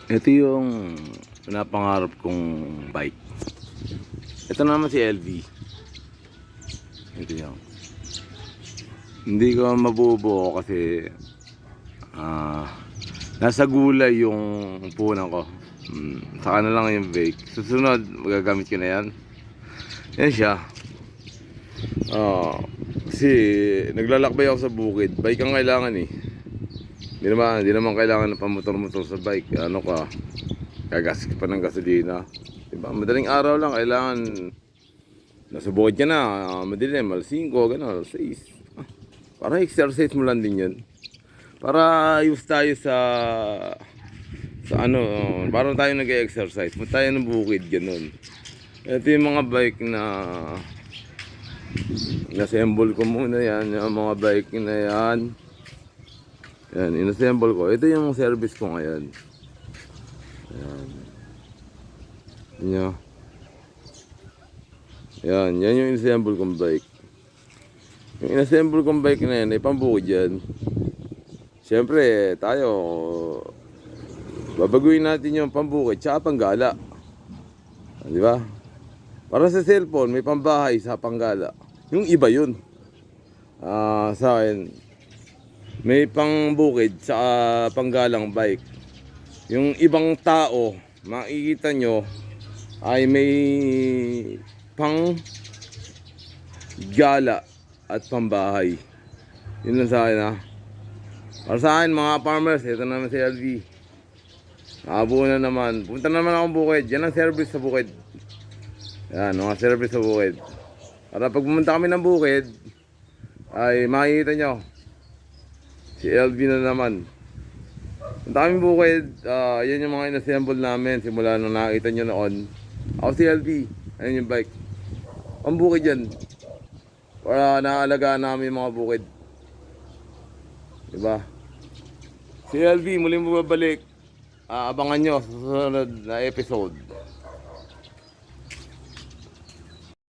Ito yung pinapangarap kong bike. Ito naman si LV. Ito yung. Hindi ko mabubuo kasi nasa gulay yung punan ko. Saka na lang yung bike. Susunod, magagamit ko na yan. Yan siya. Kasi naglalakbay ako sa bukid. Bike ang kailangan eh. Hindi naman kailangan ng pamotor-motor sa bike. Ano ka, gagastos ka pa ng gasolina. Diba? Madaling araw lang, kailangan nasa bukid ka na, madilim, alas 5, gano'n, alas 6. Para exercise mo lang din yun. Para ayos tayo sa ano, parang tayo nag-exercise. Punta tayo ng bukid, gano'n. Ito yung mga bike na inassemble ko muna yan. Yung mga bike na yan. Yan, inassemble ko. Ito yung service ko ngayon. Ayan. Yan yung inassemble kong bike. Yung inassemble kong bike na yan, ay pambukid yan. Siyempre, tayo, babaguhin natin yung pambukid, tsaka panggala. Di ba? Para sa cellphone, may pambahay sa panggala. Yung iba yun. Sa akin, may pangbukid sa panggalang bike. Yung ibang tao, makikita nyo, ay may pang gala at pambahay. Yun lang sa akin ha. Para sa akin mga farmers, ito naman si LV. Nakabuo na naman. Punta naman akong bukid. Yan ang service sa bukid. Yan, mga service sa bukid. Para pag pumunta kami ng bukid, ay makikita nyo. Si LV na naman. Punta kami bukid, yan yung mga inassemble namin. Simula nung nakita nyo noon. Ako si LV. Ayun yung bike. Ang bukid yan. Para naaalagaan namin yung mga bukid. Diba? Si LV, muli mo babalik. Abangan nyo sa susunod na episode.